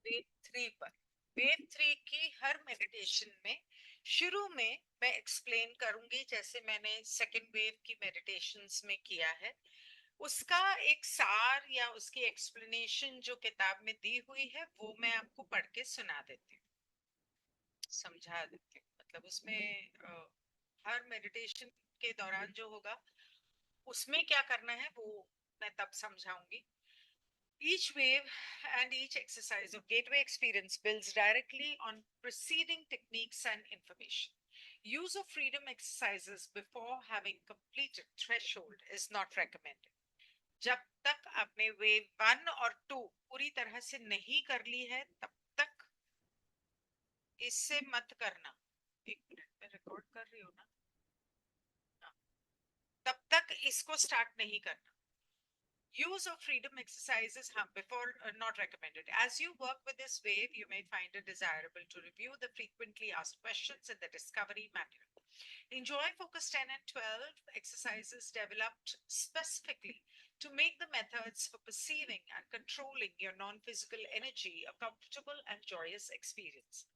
Wave three पर। Wave three की हर meditation में शुरू में मैं एक्सप्लेन करूंगी, जैसे मैंने सेकेंड वेव की मेडिटेशंस में किया है, उसका एक सार या उसकी एक्सप्लेनेशन जो किताब में दी हुई है वो मैं आपको पढ़ के सुना देती हूँ, समझा देती हूँ। मतलब उसमें हर मेडिटेशन के दौरान जो होगा उसमें क्या करना है वो मैं तब समझाऊंगी। Each wave and each exercise of gateway experience builds directly on preceding techniques and information. Use of freedom exercises before having completed threshold is not recommended. जब तक आपने वेव वन और टू पूरी तरह से नहीं कर ली है तब तक इससे मत करना। एक मिनट में रिकॉर्ड कर रही हूँ ना। हाँ, तब तक इसको स्टार्ट नहीं करना। Use of freedom exercises before not recommended. As you work with this wave, you may find it desirable to review the frequently asked questions in the discovery manual. Enjoy Focus 10 and 12 exercises developed specifically to make the methods for perceiving and controlling your non-physical energy a comfortable and joyous experience.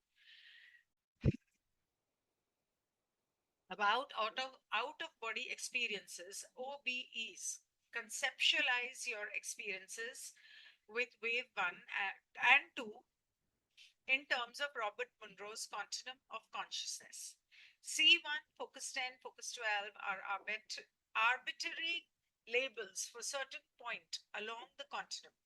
About out of body experiences, OBEs. Conceptualize your experiences with wave 1 and 2 in terms of Robert Monroe's continuum of consciousness. C1, Focus 10, Focus 12 are arbitrary labels for certain point along the continuum.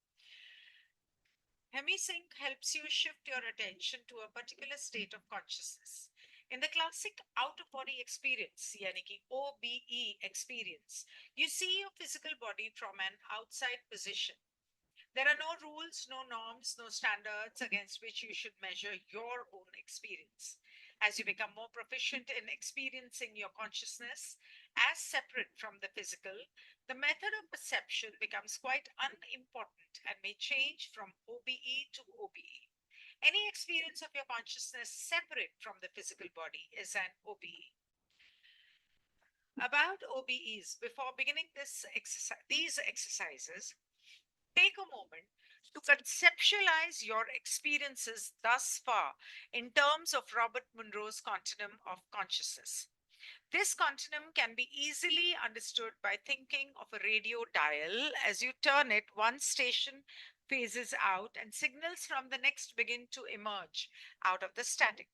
Hemisync helps you shift your attention to a particular state of consciousness. In the classic out-of-body experience, yani ki OBE experience, you see your physical body from an outside position. There are no rules, no norms, no standards against which you should measure your own experience. As you become more proficient in experiencing your consciousness as separate from the physical, the method of perception becomes quite unimportant and may change from OBE to OBE. Any experience of your consciousness separate from the physical body is an OBE. About OBEs, before beginning these exercises, take a moment to conceptualize your experiences thus far in terms of Robert Monroe's continuum of consciousness. This continuum can be easily understood by thinking of a radio dial. As you turn it, one station phases out and signals from the next begin to emerge out of the static.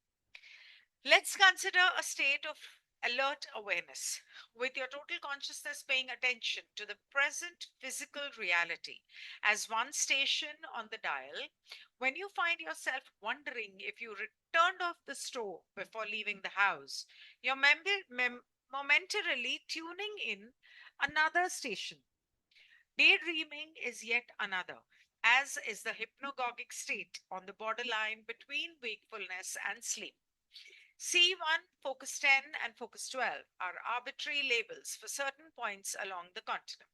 Let's consider a state of alert awareness, with your total consciousness paying attention to the present physical reality as one station on the dial. When you find yourself wondering if you turned off the stove before leaving the house, you're momentarily tuning in another station. Daydreaming is yet another, as is the hypnagogic state on the borderline between wakefulness and sleep. C1, Focus 10, and Focus 12 are arbitrary labels for certain points along the continuum.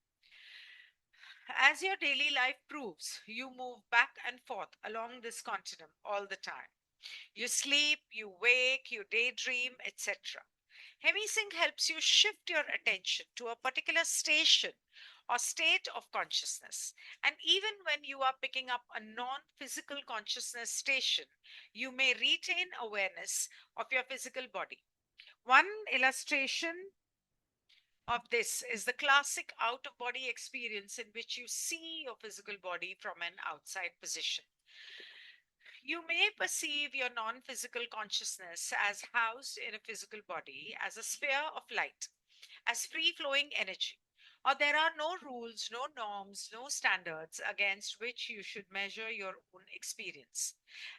As your daily life proves, you move back and forth along this continuum all the time. You sleep, you wake, you daydream, etc. Hemisync helps you shift your attention to a particular station or state of consciousness. And even when you are picking up a non physical consciousness station, you may retain awareness of your physical body. One illustration of this is the classic out of body experience in which you see your physical body from an outside position. You may perceive your non physical consciousness as housed in a physical body, as a sphere of light, as free flowing energy. Or there are no rules, no norms, no standards against which you should measure your own experience.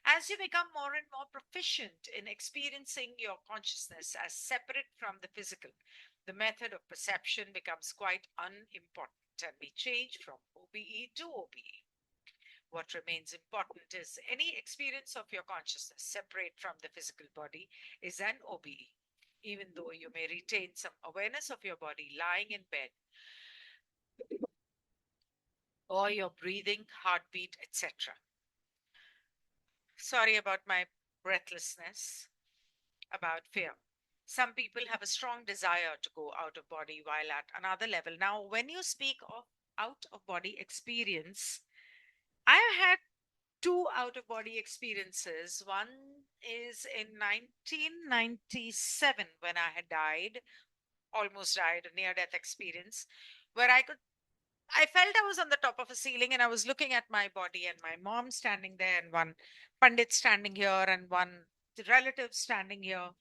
As you become more and more proficient in experiencing your consciousness as separate from the physical, the method of perception becomes quite unimportant and may change from OBE to OBE. What remains important is any experience of your consciousness separate from the physical body is an OBE, even though you may retain some awareness of your body lying in bed or your breathing, heartbeat, etc. Sorry about my breathlessness, about fear. Some people have a strong desire to go out of body while at another level. Now, when you speak of out of body experience, I had two out-of-body experiences. One is in 1997 when I had died, almost died, a near-death experience, where I felt I was on the top of a ceiling and I was looking at my body and my mom standing there and one pandit standing here and one relative standing here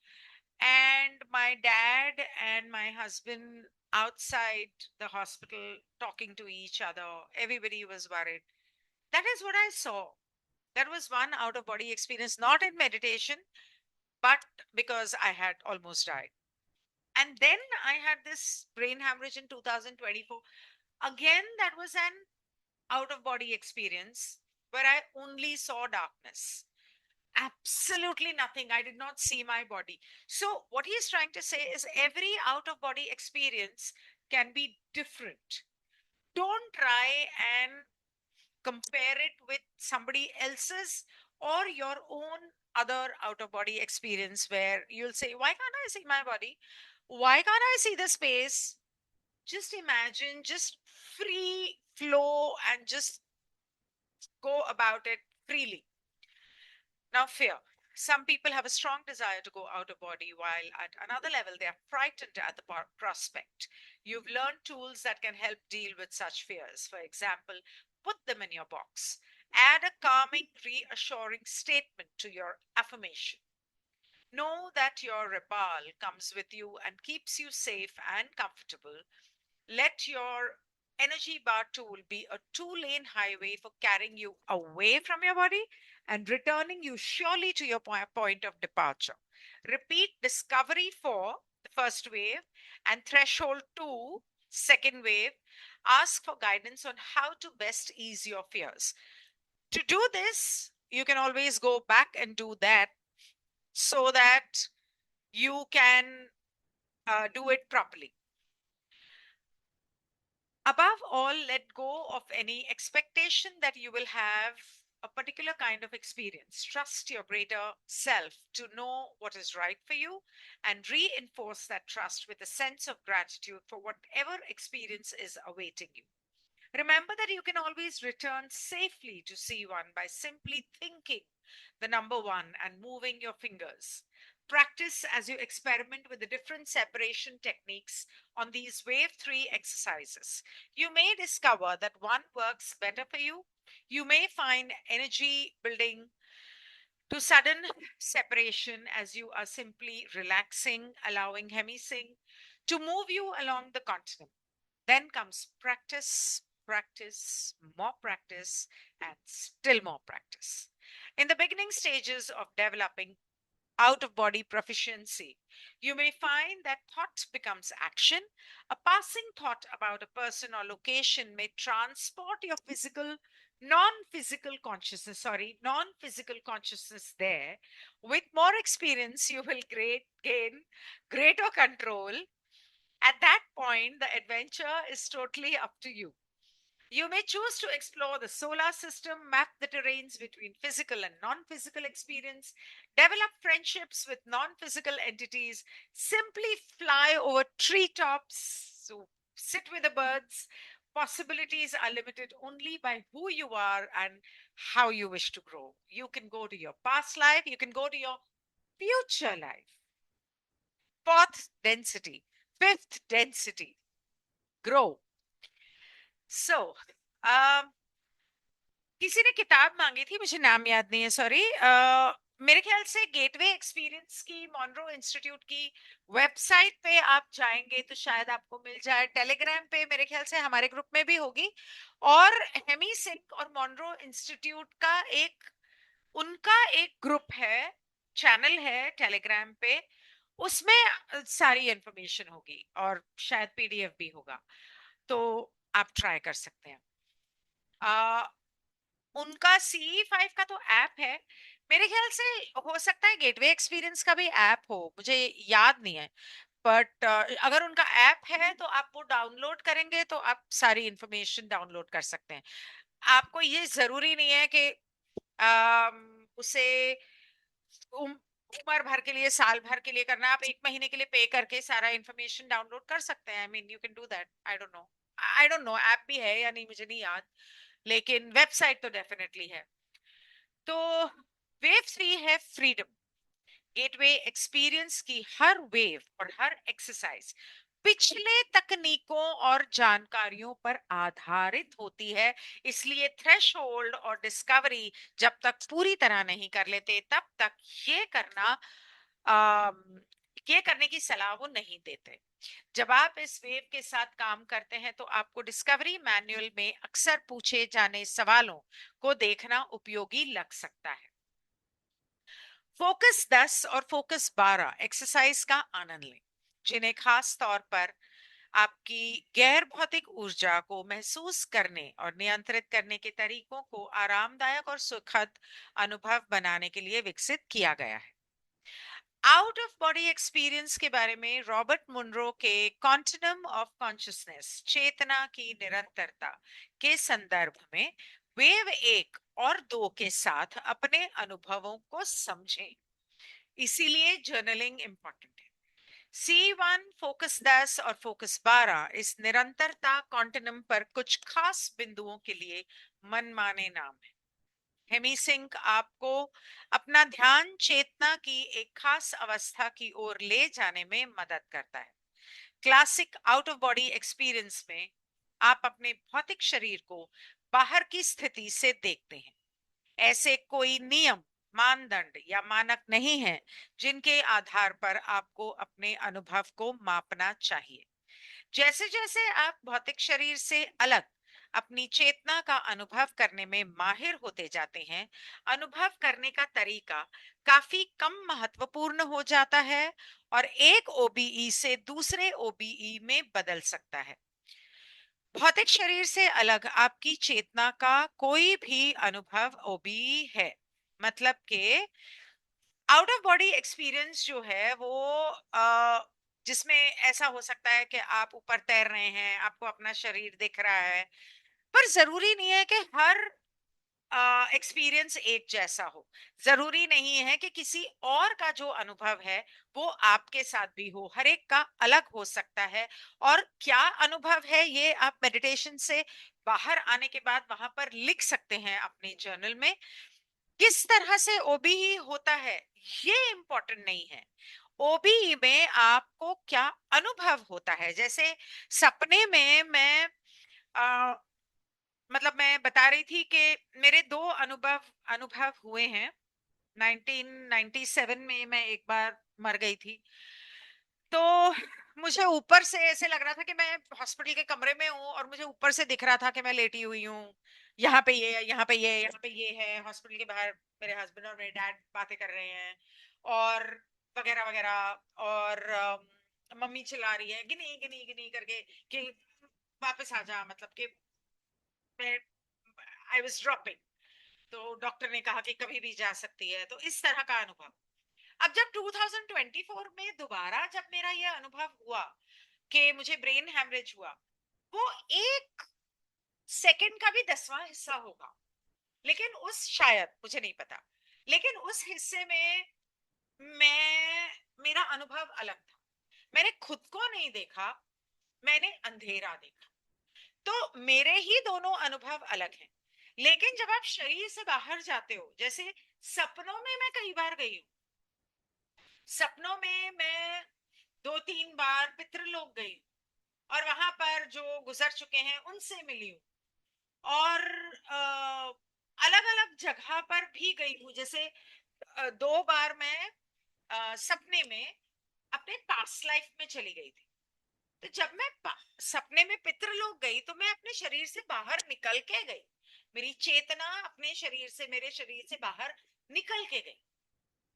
and my dad and my husband outside the hospital talking to each other. Everybody was worried. That is what I saw. That was one out of body experience, not in meditation, but because I had almost died. And then I had this brain hemorrhage in 2024. Again, that was an out of body experience where I only saw darkness. Absolutely nothing. I did not see my body. So, what he is trying to say is every out of body experience can be different. Don't try and compare it with somebody else's or your own other out of body experience where you'll say, why can't I see my body? Why can't I see the space? Just imagine, just free flow and just go about it freely. Now, fear. Some people have a strong desire to go out of body, while at another level, they are frightened at the prospect. You've learned tools that can help deal with such fears. For example, put them in your box. Add a calming, reassuring statement to your affirmation. Know that your Rapal comes with you and keeps you safe and comfortable. Let your energy bar tool be a two-lane highway for carrying you away from your body and returning you surely to your point of departure. Repeat discovery 4, the first wave, and threshold 2, second wave. Ask for guidance on how to best ease your fears. To do this, you can always go back and do that so that you can do it properly. Above all, let go of any expectation that you will have a particular kind of experience. Trust your greater self to know what is right for you and reinforce that trust with a sense of gratitude for whatever experience is awaiting you. Remember that you can always return safely to C1 by simply thinking the number 1 and moving your fingers. Practice as you experiment with the different separation techniques on these wave 3 exercises. You may discover that one works better for you. You may find energy building to sudden separation as you are simply relaxing, allowing hemisync to move you along the continent. Then comes practice, practice, more practice, and still more practice. In the beginning stages of developing out of body proficiency, you may find that thought becomes action. A passing thought about a person or location may transport your non physical consciousness there. With more experience, you will gain greater control. At that point, the adventure is totally up to you. You may choose to explore the solar system, map the terrains between physical and non physical experience, develop friendships with non physical entities, simply fly over treetops, so sit with the birds. Possibilities are limited only by who you are and how you wish to grow. You can go to your past life, you can go to your future life. Fourth density, fifth density, grow. So, um, किसी ने किताब मांगी थी, मुझे नाम याद नहीं है, सॉरी। मेरे ख्याल से गेटवे एक्सपीरियंस की मॉनरो इंस्टीट्यूट की वेबसाइट पे आप जाएंगे तो शायद आपको मिल जाए। टेलीग्राम पे मेरे ख्याल से हमारे ग्रुप में भी होगी। और हेमी सिंह और मॉनरो इंस्टीट्यूट का उनका एक ग्रुप है, चैनल है टेलीग्राम पे, उसमें सारी इंफॉर्मेशन होगी और शायद पीडीएफ भी होगा, तो आप ट्राई कर सकते हैं। उनका CE5 का तो ऐप है, मेरे ख्याल से हो सकता है गेटवे एक्सपीरियंस का भी ऐप हो, मुझे याद नहीं है। बट अगर उनका ऐप है तो आप वो डाउनलोड करेंगे तो आप सारी इंफॉर्मेशन डाउनलोड कर सकते हैं। आपको ये जरूरी नहीं है कि उसे उम्र भर के लिए, साल भर के लिए करना। आप 1 महीने के लिए पे करके सारा इंफॉर्मेशन डाउनलोड कर सकते हैं। I mean you can do that. I don't know app भी है या नहीं, मुझे नहीं याद, लेकिन वेबसाइट तो डेफिनेटली है। तो वेव 3 है फ्रीडम। गेटवे एक्सपीरियंस की हर वेव और हर एक्सरसाइज पिछले तकनीकों और जानकारियों पर आधारित होती है, इसलिए थ्रेशोल्ड और डिस्कवरी जब तक पूरी तरह नहीं कर लेते तब तक ये करना अम, ये करने की सलाह वो नहीं देते। जब आप इस वेव के साथ काम करते हैं तो आपको डिस्कवरी मैनुअल में अक्सर पूछे जाने सवालों को देखना उपयोगी लग सकता है। फोकस 10 और फोकस 12 एक्सरसाइज का आनंद लें, जिन्हें खास तौर पर आपकी गैर भौतिक ऊर्जा को महसूस करने और नियंत्रित करने के तरीकों को आरामदायक और सुखद अनुभव बनाने के लिए विकसित किया गया है। आउट ऑफ बॉडी एक्सपीरियंस के बारे में रॉबर्ट मुनरो के कॉन्टिनम ऑफ कॉन्शियसनेस, चेतना की निरंतरता के संदर्भ में वेव 1 और 2 के साथ अपने अनुभवों को समझें। इसीलिए जर्नलिंग इंपॉर्टेंट है। C1 फोकस 10 और फोकस 12 इस निरंतरता कॉन्टिनम पर कुछ खास बिंदुओं के लिए मनमाने नाम है। हेमीसिंक आपको अपना ध्यान चेतना की एक खास अवस्था की ओर ले जाने में मदद करता है। Classic out of body experience में आप अपने भौतिक शरीर को बाहर की स्थिति से देखते हैं। ऐसे कोई नियम, मानदंड या मानक नहीं है जिनके आधार पर आपको अपने अनुभव को मापना चाहिए। जैसे जैसे आप भौतिक शरीर से अलग अपनी चेतना का अनुभव करने में माहिर होते जाते हैं, अनुभव करने का तरीका काफी कम महत्वपूर्ण हो जाता है और एक ओबीई से दूसरे ओबीई में बदल सकता है। भौतिक शरीर से अलग आपकी चेतना का कोई भी अनुभव ओबीई है। मतलब कि आउट ऑफ बॉडी एक्सपीरियंस जो है वो जिसमें ऐसा हो सकता है कि आप ऊपर तैर रहे हैं, आपको अपना शरीर दिख रहा है, पर जरूरी नहीं है कि हर एक्सपीरियंस एक जैसा हो। जरूरी नहीं है कि किसी और का जो अनुभव है वो आपके साथ भी हो, हर एक का अलग हो सकता है। और क्या अनुभव है ये आप मेडिटेशन से बाहर आने के बाद वहां पर लिख सकते हैं अपने जर्नल में। किस तरह से ओबीई होता है ये इंपॉर्टेंट नहीं है। ओबीई में आपको क्या अनुभव होता है। जैसे सपने में मैं अ, मतलब मैं बता रही थी कि मेरे दो अनुभव अनुभव हुए हैं। 1997 में मैं एक बार मर गई थी। तो मुझे ऊपर से ऐसे लग रहा था कि मैं हॉस्पिटल के कमरे में हूँ और मुझे ऊपर से दिख रहा था कि मैं लेटी हुई हूँ। यहाँ पे ये है, यहाँ पे ये, यहाँ पे ये है। हॉस्पिटल के बाहर मेरे हस्बैंड और मेरे डैड बातें कर रहे हैं और वगैरह वगैरह। और मम्मी चिल्ला रही है गिनी गिनी गिनी करके कि वापस आ जा, मतलब कि मैं आई वाज ड्रॉपिंग। तो डॉक्टर ने कहा कि कभी भी जा सकती है। तो इस तरह का अनुभव। अब जब 2024 में दोबारा जब मेरा यह अनुभव हुआ कि मुझे ब्रेन हैमरेज हुआ, वो एक सेकंड का भी 10वां हिस्सा होगा, लेकिन उस शायद मुझे नहीं पता, लेकिन उस हिस्से में मैं मेरा अनुभव अलग था। मैंने खुद को नहीं देखा, मैंने अंधेरा देखा। तो मेरे ही दोनों अनुभव अलग हैं। लेकिन जब आप शरीर से बाहर जाते हो, जैसे सपनों में मैं कई बार गई हूँ। सपनों में मैं 2-3 बार पितृलोक गई और वहां पर जो गुजर चुके हैं उनसे मिली हूँ। और अलग अलग जगह पर भी गई हूँ। जैसे 2 बार मैं सपने में अपने पास्ट लाइफ में चली गई थी। तो जब मैं सपने में पितृलोक गई तो मैं अपने शरीर से बाहर निकल के गई। मेरी चेतना अपने शरीर से, मेरे शरीर से बाहर निकल के गई।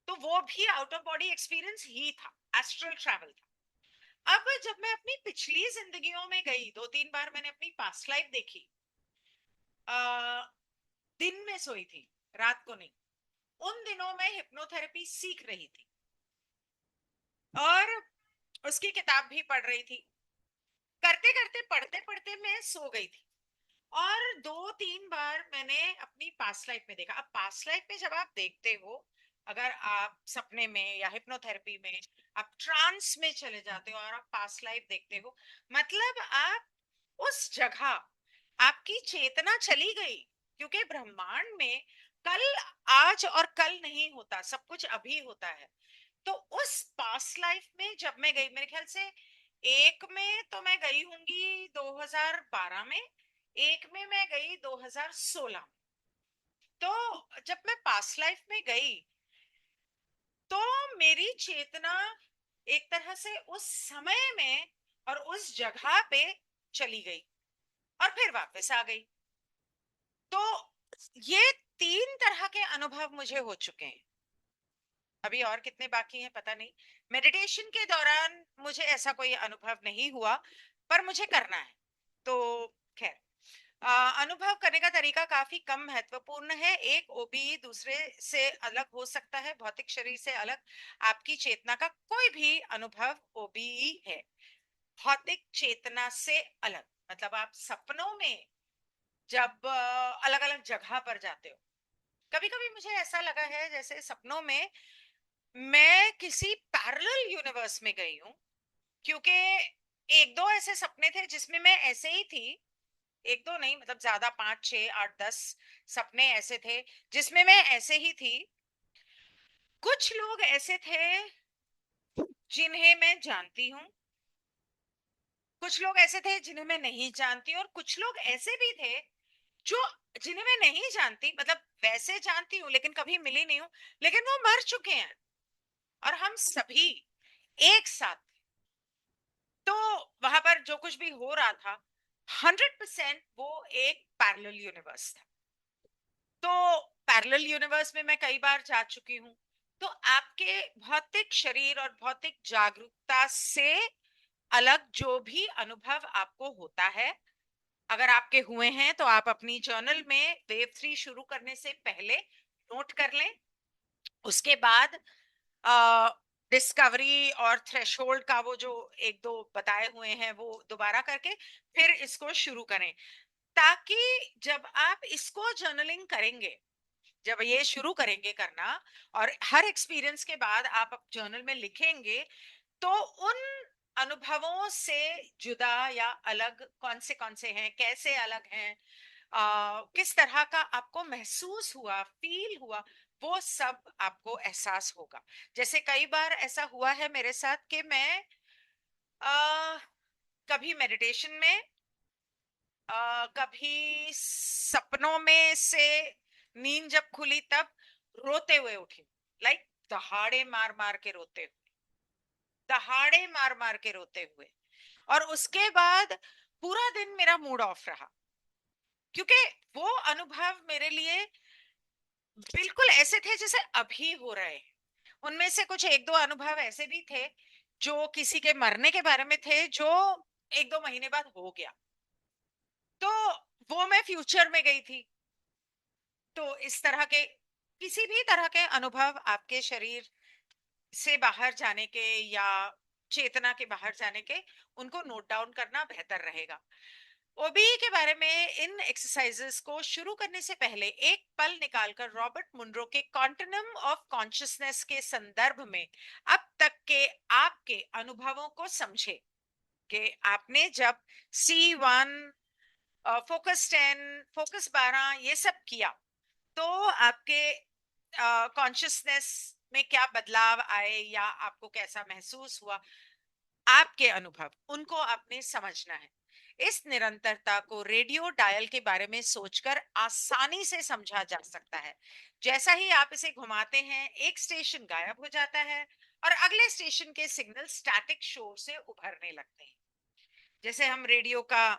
तो वो भी आउट ऑफ बॉडी एक्सपीरियंस ही था, एस्ट्रल ट्रैवल था। अब जब मैं अपनी पिछली जिंदगियों में गई, 2-3 बार मैंने अपनी पास्ट लाइफ देखी। दिन में सोई थी, रात को नहीं। उन दिनों में हिप्नोथेरेपी सीख रही थी और उसकी किताब भी पढ़ रही थी। करते करते, पढ़ते पढ़ते मैं सो गई थी। और 2-3 बार मैंने अपनी पास्ट लाइफ में देखा। अब पास्ट लाइफ में जब आप देखते हो, अगर आप सपने में या हिप्नोथेरेपी में आप ट्रांस में चले जाते हो और आप पास्ट लाइफ देखते हो, मतलब आप उस जगह, आपकी चेतना चली गई क्योंकि ब्रह्मांड में कल, आज और कल नहीं होता, सब कुछ अभी होता है। तो उस पास्ट लाइफ में जब मैं गई, मेरे ख्याल से एक में तो मैं गई होंगी 2012 में, एक में मैं गई 2016 में। तो जब मैं पास्ट लाइफ में गई तो मेरी चेतना एक तरह से उस समय में और उस जगह पे चली गई और फिर वापस आ गई। तो ये तीन तरह के अनुभव मुझे हो चुके हैं। अभी और कितने बाकी हैं पता नहीं। मेडिटेशन के दौरान मुझे ऐसा कोई अनुभव नहीं हुआ, पर मुझे करना है। तो खैर, अनुभव करने का तरीका काफी कम महत्वपूर्ण है। एक ओबीई दूसरे से अलग हो सकता है, भौतिक शरीर से अलग। आपकी चेतना का कोई भी अनुभव ओबीई है, भौतिक चेतना से अलग। मतलब आप सपनों में जब अलग अलग जगह पर जाते हो, कभी कभी मुझे ऐसा लगा है जैसे सपनों में मैं किसी पैरेलल यूनिवर्स में गई हूँ। क्योंकि एक दो ऐसे सपने थे जिसमें मैं ऐसे ही थी। एक दो नहीं, मतलब ज्यादा, 5, 6, 8, 10 सपने ऐसे थे जिसमें मैं ऐसे ही थी। कुछ लोग ऐसे थे जिन्हें मैं जानती हूँ, कुछ लोग ऐसे थे जिन्हें मैं नहीं जानती, और कुछ लोग ऐसे भी थे जो जिन्हें मैं नहीं जानती, मतलब वैसे जानती हूँ लेकिन कभी मिली नहीं हूँ, लेकिन वो मर चुके हैं और हम सभी एक साथ। तो वहां पर जो कुछ भी हो रहा था, 100% वो एक पैरेलल यूनिवर्स था। तो पैरेलल यूनिवर्स में मैं कई बार जा चुकी हूँ। तो आपके भौतिक शरीर और भौतिक जागरूकता से अलग जो भी अनुभव आपको होता है, अगर आपके हुए हैं तो आप अपनी जर्नल में वेव 3 शुरू करने से पहले नोट कर लें। उसके बाद डिस्कवरी और थ्रेशोल्ड का वो जो एक दो बताए हुए हैं वो दोबारा करके फिर इसको शुरू करें, ताकि जब आप इसको जर्नलिंग करेंगे, जब ये शुरू करेंगे करना और हर एक्सपीरियंस के बाद आप जर्नल में लिखेंगे, तो उन अनुभवों से जुदा या अलग कौन से हैं, कैसे अलग हैं, किस तरह का आपको महसूस हुआ, फील हुआ, वो सब आपको एहसास होगा। जैसे कई बार ऐसा हुआ है मेरे साथ कि मैं आ, कभी मेडिटेशन में, कभी सपनों में से नींद जब खुली तब रोते हुए उठी। लाइक दहाड़े मार मार के रोते हुए, दहाड़े मार मार के रोते हुए। और उसके बाद पूरा दिन मेरा मूड ऑफ रहा, क्योंकि वो अनुभव मेरे लिए बिल्कुल ऐसे थे जैसे अभी हो रहे हैं। उनमें से कुछ एक दो अनुभव ऐसे भी थे जो किसी के मरने के बारे में थे, जो एक दो महीने बाद हो गया। तो वो मैं फ्यूचर में गई थी। तो इस तरह के किसी भी तरह के अनुभव आपके शरीर से बाहर जाने के या चेतना के बाहर जाने के, उनको नोट डाउन करना बेहतर रहेगा। ओबीई के बारे में इन एक्सरसाइजेस को शुरू करने से पहले एक पल निकालकर रॉबर्ट मुनरो के कॉन्टिनम ऑफ कॉन्शियसनेस के संदर्भ में अब तक के आपके अनुभवों को समझे। कि आपने जब C1, फोकस 10, फोकस 12 ये सब किया, तो आपके कॉन्शियसनेस में क्या बदलाव आए या आपको कैसा महसूस हुआ, आपके अनुभव, उनको आपने समझना है। इस निरंतरता को रेडियो डायल के बारे में सोचकर आसानी से समझा जा सकता है। जैसा ही आप इसे घुमाते हैं, एक स्टेशन गायब हो जाता है और अगले स्टेशन के सिग्नल स्टैटिक शोर से उभरने लगते हैं। जैसे हम रेडियो का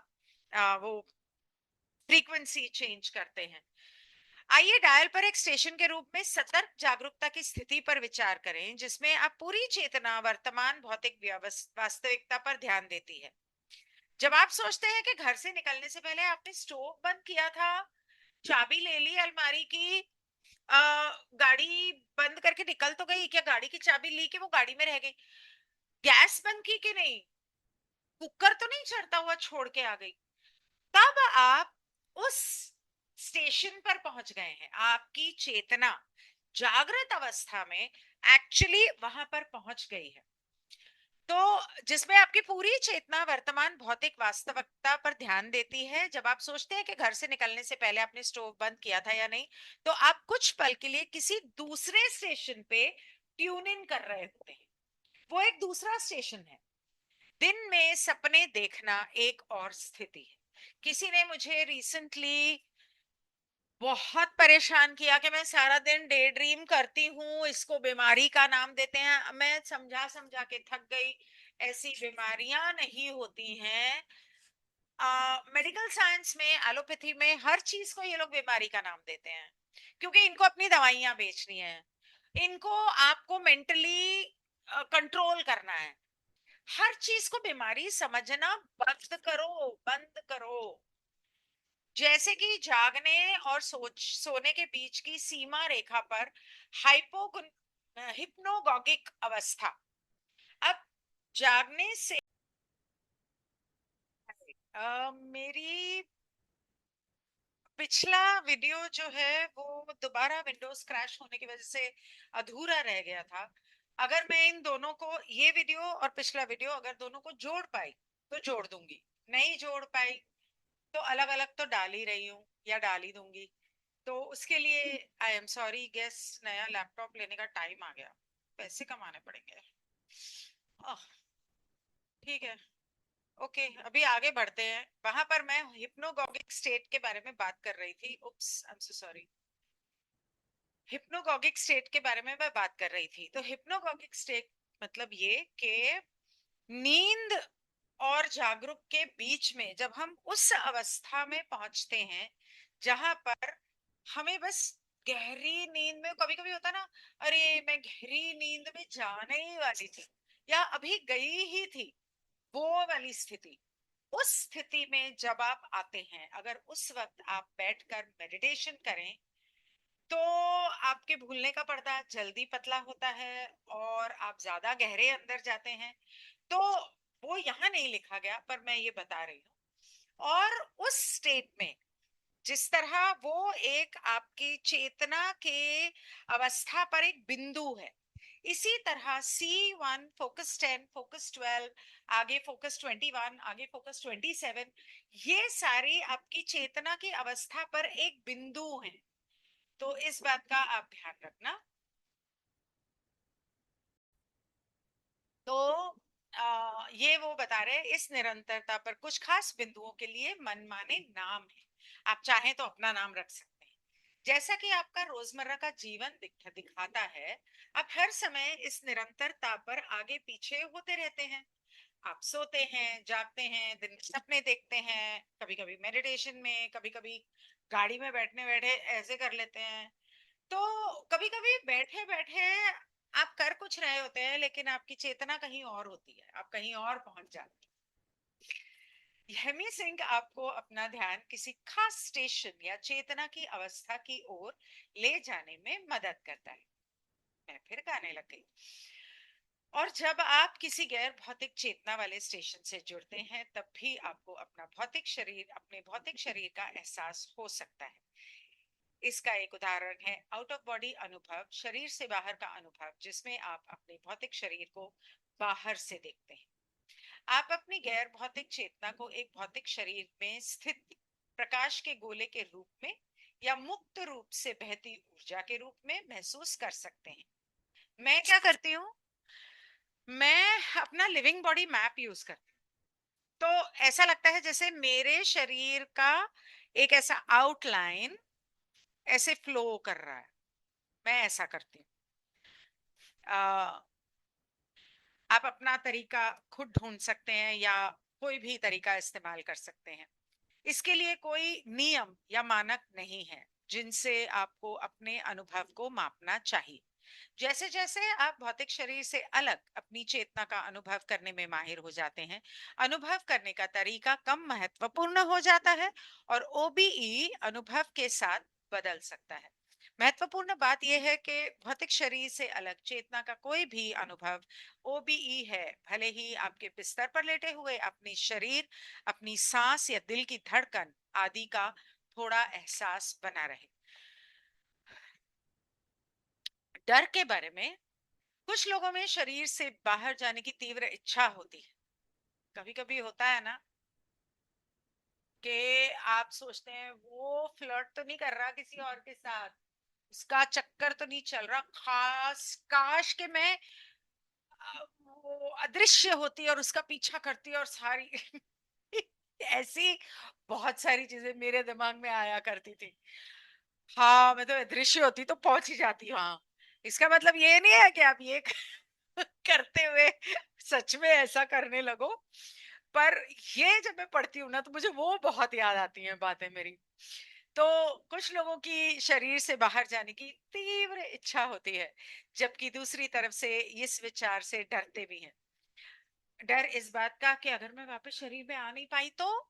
वो फ्रीक्वेंसी चेंज करते हैं। आइए डायल पर एक स्टेशन के रूप में सतर्क जागरूकता की स्थिति पर विचार करें, जिसमें आप पूरी चेतना वर्तमान भौतिक वास्तविकता पर ध्यान देती है। जब आप सोचते हैं कि घर से निकलने से पहले आपने स्टोव बंद किया था, चाबी ले ली अलमारी की, गाड़ी बंद करके निकल तो गई, क्या गाड़ी की चाबी ली कि वो गाड़ी में रह गई, गैस बंद की कि नहीं, कुकर तो नहीं चढ़ता हुआ छोड़ के आ गई, तब आप उस स्टेशन पर पहुंच गए हैं। आपकी चेतना जागृत अवस्था में एक्चुअली वहां पर पहुंच गई है। तो जिसमें आपकी पूरी चेतना वर्तमान भौतिक वास्तविकता पर ध्यान देती है। जब आप सोचते हैं कि घर से निकलने से पहले आपने स्टोव बंद किया था या नहीं, तो आप कुछ पल के लिए किसी दूसरे स्टेशन पे ट्यून इन कर रहे होते हैं। वो एक दूसरा स्टेशन है। दिन में सपने देखना एक और स्थिति है। किसी ने मुझे रिसेंटली बहुत परेशान किया कि मैं सारा दिन डे ड्रीम करती हूँ, इसको बीमारी का नाम देते हैं। मैं समझा समझा के थक गई। ऐसी बीमारियां नहीं होती हैं। मेडिकल साइंस में, एलोपैथी में, हर चीज को ये लोग बीमारी का नाम देते हैं, क्योंकि इनको अपनी दवाइयां बेचनी है। इनको आपको मेंटली कंट्रोल करना है। हर चीज को बीमारी समझना बंद करो, बंद करो। जैसे कि जागने और सोने के बीच की सीमा रेखा पर हाइपोगुन हिप्नोगॉगिक अवस्था। अब जागने से मेरी पिछला वीडियो जो है वो दोबारा विंडोज क्रैश होने की वजह से अधूरा रह गया था। अगर मैं इन दोनों को, ये वीडियो और पिछला वीडियो, अगर दोनों को जोड़ पाई तो जोड़ दूंगी, नहीं जोड़ पाई तो अलग अलग तो डाल ही रही हूँ या डाल ही दूंगी। तो उसके लिए आई एम सॉरी गेस। नया लैपटॉप लेने का टाइम आ गया, पैसे कमाने पड़ेंगे। आह, ठीक है, ओके, अभी आगे बढ़ते हैं। वहां पर मैं हिप्नोगॉगिक स्टेट के बारे में बात कर रही थी। Oops, I am so sorry. Hypnagogic state के बारे में मैं बात कर रही थी। तो हिप्नोगॉगिक स्टेट मतलब ये कि नींद और जागरूक के बीच में जब हम उस अवस्था में पहुंचते हैं जहां पर हमें बस गहरी नींद में, कभी कभी होता ना, अरे मैं गहरी नींद में जाने ही वाली थी या अभी गई ही थी, वो वाली स्थिति। उस स्थिति में जब आप आते हैं, अगर उस वक्त आप बैठकर मेडिटेशन करें तो आपके भूलने का पर्दा जल्दी पतला होता है और आप ज्यादा गहरे अंदर जाते हैं। तो वो यहाँ नहीं लिखा गया, पर मैं ये बता रही हूँ। और उस स्टेट में जिस तरह वो एक आपकी चेतना के अवस्था पर एक बिंदु है, इसी तरह C1 फोकस 10, फोकस 12, आगे फोकस 21, आगे फोकस 27, ये सारी आपकी चेतना की अवस्था पर एक बिंदु है। तो इस बात का आप ध्यान रखना। तो ये वो बता रहे हैं, इस निरंतरता पर कुछ खास बिंदुओं के लिए मनमाने नाम है। आप चाहें तो अपना नाम रख सकते हैं, जैसा कि आपका रोजमर्रा का जीवन दिखाता है। आप हर समय इस निरंतरता पर आगे पीछे होते रहते हैं। आप सोते हैं, जागते हैं, दिन में सपने देखते हैं, कभी कभी मेडिटेशन में, कभी कभी गाड़ी में बैठने बैठे ऐसे कर लेते हैं। तो कभी कभी बैठे बैठे आप कर कुछ रहे होते हैं लेकिन आपकी चेतना कहीं और होती है, आप कहीं और पहुंच जाते हैं। हेमी सिंह आपको अपना ध्यान किसी खास स्टेशन या चेतना की अवस्था की ओर ले जाने में मदद करता है। मैं फिर गाने लग गई। और जब आप किसी गैर भौतिक चेतना वाले स्टेशन से जुड़ते हैं तब भी आपको अपने भौतिक शरीर का एहसास हो सकता है। इसका एक उदाहरण है आउट ऑफ बॉडी अनुभव, शरीर से बाहर का अनुभव, जिसमें आप अपने भौतिक शरीर को बाहर से देखते हैं। आप अपनी गैर भौतिक चेतना को एक भौतिक शरीर में स्थित प्रकाश के गोले के रूप में या मुक्त रूप से बहती ऊर्जा के रूप में महसूस कर सकते हैं। मैं क्या करती हूँ, मैं अपना लिविंग बॉडी मैप यूज करती हूँ। तो ऐसा लगता है जैसे मेरे शरीर का एक ऐसा आउटलाइन ऐसे फ्लो कर रहा है। मैं ऐसा करती हूँ। आप अपना तरीका खुद ढूंढ सकते हैं या कोई भी तरीका इस्तेमाल कर सकते हैं। इसके लिए कोई नियम या मानक नहीं है जिनसे आपको अपने अनुभव को मापना चाहिए। जैसे जैसे आप भौतिक शरीर से अलग अपनी चेतना का अनुभव करने में माहिर हो जाते हैं, अनुभव करने का तरीका कम महत्वपूर्ण हो जाता है और ओबीई अनुभव के साथ बदल सकता है। महत्वपूर्ण बात यह है कि भौतिक शरीर से अलग चेतना का कोई भी अनुभव ओबीई है, भले ही आपके बिस्तर पर लेटे हुए अपनी शरीर, अपनी सांस या दिल की धड़कन आदि का थोड़ा एहसास बना रहे। डर के बारे में कुछ लोगों में शरीर से बाहर जाने की तीव्र इच्छा होती है। कभी कभी होता है ना कि आप सोचते हैं वो फ्लर्ट तो नहीं कर रहा किसी और के साथ, उसका चक्कर तो नहीं चल रहा, खास काश के मैं वो अदृश्य होती और उसका पीछा करती और सारी ऐसी बहुत सारी चीजें मेरे दिमाग में आया करती थी। हाँ, मैं तो अदृश्य होती तो पहुंच ही जाती वहां। इसका मतलब ये नहीं है कि आप ये करते हुए सच में ऐसा करने लगो, पर ये जब मैं पढ़ती हूँ ना तो मुझे वो बहुत याद आती हैं बातें मेरी। तो कुछ लोगों की शरीर से बाहर जाने की तीव्र इच्छा होती है, जबकि दूसरी तरफ से इस विचार से डरते भी हैं। डर इस बात का कि अगर मैं वापस शरीर में आ नहीं पाई तो,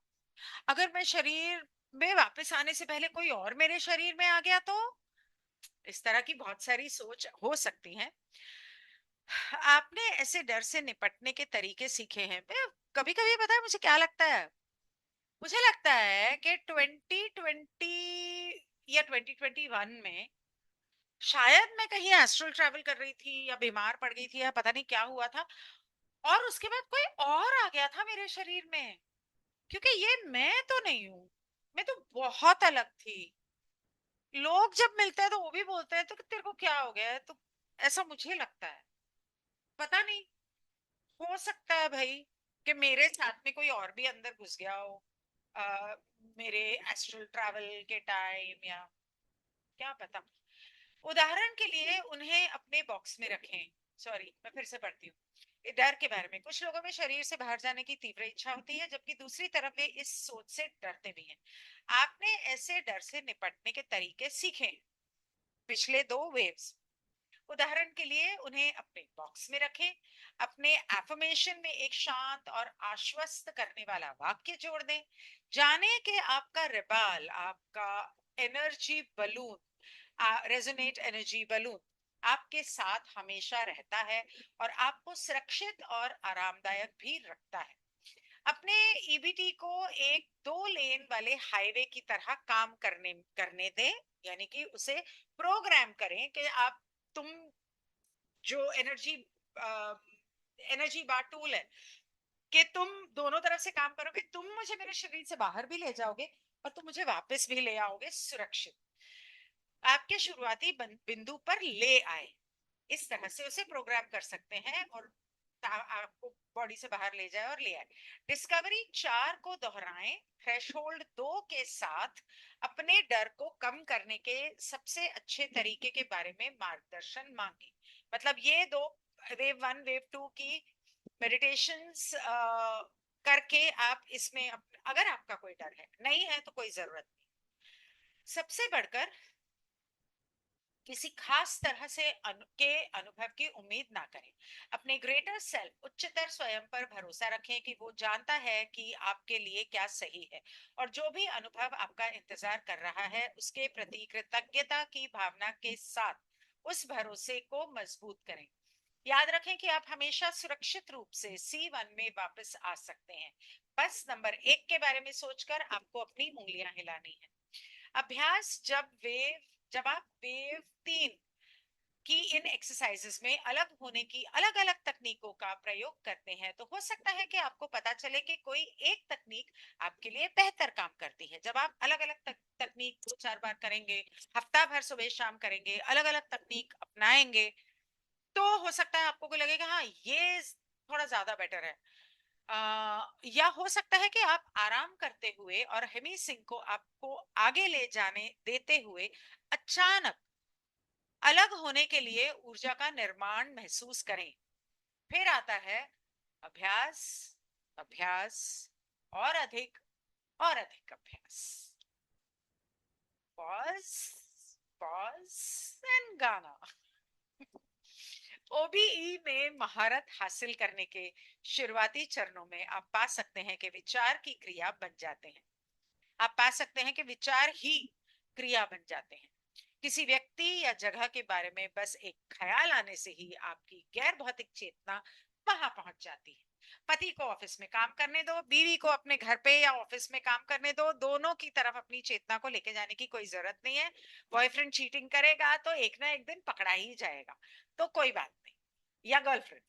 अगर मैं शरीर में वापस आने से पहले कोई और मेरे शरीर में आ गया तो, इस तरह की बहुत सारी सोच हो सकती हैं। आपने ऐसे डर से निपटने के तरीके सीखे हैं? कभी कभी पता है मुझे क्या लगता है, मुझे लगता है कि 2020 या 2021 में शायद मैं कहीं एस्ट्रल ट्रैवल कर रही थी या बीमार पड़ गई थी या पता नहीं क्या हुआ था, और उसके बाद कोई और आ गया था मेरे शरीर में, क्योंकि ये मैं तो नहीं हूं, मैं तो बहुत अलग थी। लोग जब मिलते हैं तो वो भी बोलते हैं तो कि तेरे को क्या हो गया है, तो ऐसा मुझे लगता है। पता नहीं, हो सकता है भाई कि मेरे साथ में कोई और भी अंदर घुस गया हो, आ, मेरे एस्ट्रल ट्रैवल के टाइम, या क्या पता। उदाहरण के लिए उन्हें अपने बॉक्स में रखें। सॉरी, मैं फिर से पढ़ती हूँ डर के बारे में। कुछ लोगों में शरीर से बाहर जाने की तीव्र इच्छा होती है, जबकि दूसरी तरफ वे इस सोच से डरते भी हैं। आपने ऐसे डर से निपटने के तरीके सीखे। पिछले दो वेव्स, उदाहरण के लिए उन्हें अपने बॉक्स में रखें। अपने एफर्मेशन में एक शांत और आश्वस्त करने वाला वाक्य जोड़ दें। जाने कि आपका रिबाल, आपका energy balloon, resonate energy balloon आपके साथ हमेशा रहता है और आपको सुरक्षित और आरामदायक भी रखता है। अपने ईबीटी को एक दो लेन वाले हाईवे की तरह काम करने करने दें, यानी कि उसे प्रोग्राम करें कि आप, तुम जो एनर्जी बार टूल है, कि तुम दोनों तरफ से काम करोगे, तुम मुझे मेरे शरीर से बाहर भी ले जाओगे और तुम मुझे वापस भी ले आओगे सुरक्षित, आपके शुरुआती बिंदु पर ले आए। इस तरह से उसे प्रोग्राम कर सकते हैं और आपको बॉडी से बाहर ले जाए और ले आए। डिस्कवरी 4 को दोहराएं। थ्रेशोल्ड 2 के साथ अपने डर को कम करने के सबसे अच्छे तरीके के बारे में मार्गदर्शन मांगे। मतलब ये दो, वेव 1 वेव 2 की मेडिटेशंस करके आप इसमें अगर आपका कोई डर है, नहीं है तो कोई जरूरत नहीं। सबसे बढ़कर किसी खास तरह से के अनुभव की उम्मीद ना करें। अपने ग्रेटर सेल्फ, उच्चतर स्वयं पर भरोसा रखें कि वो जानता है कि आपके लिए क्या सही है, और जो भी अनुभव आपका इंतजार कर रहा है उसके प्रति कृतज्ञता की भावना के साथ उस भरोसे को मजबूत करें। याद रखें कि आप हमेशा सुरक्षित रूप से C1 में वापस आ सकते हैं। बस नंबर 1 के बारे में सोचकर आपको अपनी उंगलियां हिलानी है। अभ्यास, जब आप वेव 3 की इन एक्सरसाइजेस में अलग होने की अलग अलग तकनीकों का प्रयोग करते हैं, तो हो सकता है कि आपको पता चले कि कोई एक तकनीक आपके लिए बेहतर काम करती है। जब आप अलग अलग तकनीक 2-4 बार करेंगे, हफ्ता भर सुबह शाम करेंगे, अलग अलग तकनीक अपनाएंगे, तो हो सकता है आपको कोई लगेगा हाँ ये थोड़ा ज्यादा बेटर है। या हो सकता है कि आप आराम करते हुए और हेमी सिंह को आपको आगे ले जाने देते हुए अचानक अलग होने के लिए ऊर्जा का निर्माण महसूस करें। फिर आता है अभ्यास, अभ्यास और अधिक अभ्यास। पॉज, पॉज एंड गाना। ओबीई में महारत हासिल करने के शुरुआती चरणों में आप पा सकते हैं कि विचार की क्रिया बन जाते हैं। आप पा सकते हैं कि विचार ही क्रिया बन जाते हैं। किसी व्यक्ति या जगह के बारे में बस एक ख्याल आने से ही आपकी गैर भौतिक चेतना वहां पहुंच जाती है। पति को ऑफिस में काम करने दो, बीवी को अपने घर पे या ऑफिस में काम करने दो, दोनों की तरफ अपनी चेतना को लेके जाने की कोई जरूरत नहीं है। बॉयफ्रेंड चीटिंग करेगा तो एक ना एक दिन पकड़ा ही जाएगा, तो कोई बात नहीं। या गर्लफ्रेंड।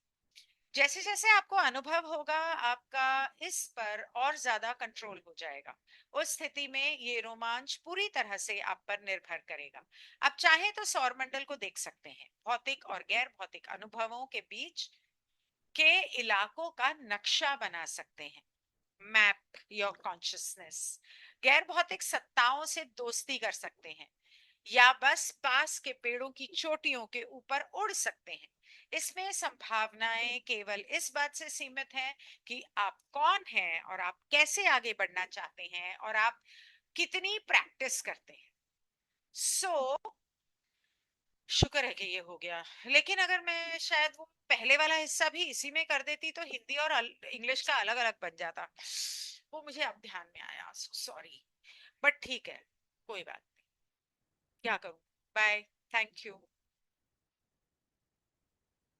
जैसे जैसे आपको अनुभव होगा, आपका इस पर और ज्यादा कंट्रोल हो जाएगा। उस स्थिति में ये रोमांच पूरी तरह से आप पर निर्भर करेगा। आप चाहे तो सौरमंडल को देख सकते हैं, भौतिक और गैर भौतिक अनुभवों के बीच के इलाकों का नक्शा बना सकते हैं। Map your consciousness. गैर भौतिक सत्ताओं से दोस्ती कर सकते हैं, या बस पास के पेड़ों की चोटियों के ऊपर उड़ सकते हैं। इसमें संभावनाएं केवल इस बात से सीमित हैं कि आप कौन हैं और आप कैसे आगे बढ़ना चाहते हैं और आप कितनी प्रैक्टिस करते हैं। सो शुक्र है कि ये हो गया। लेकिन अगर मैं शायद वो पहले वाला हिस्सा भी इसी में कर देती तो हिंदी और इंग्लिश का अलग अलग बन जाता। वो मुझे अब ध्यान में आया, सॉरी। बट ठीक है, कोई बात नहीं, क्या करूं। बाय। Thank you.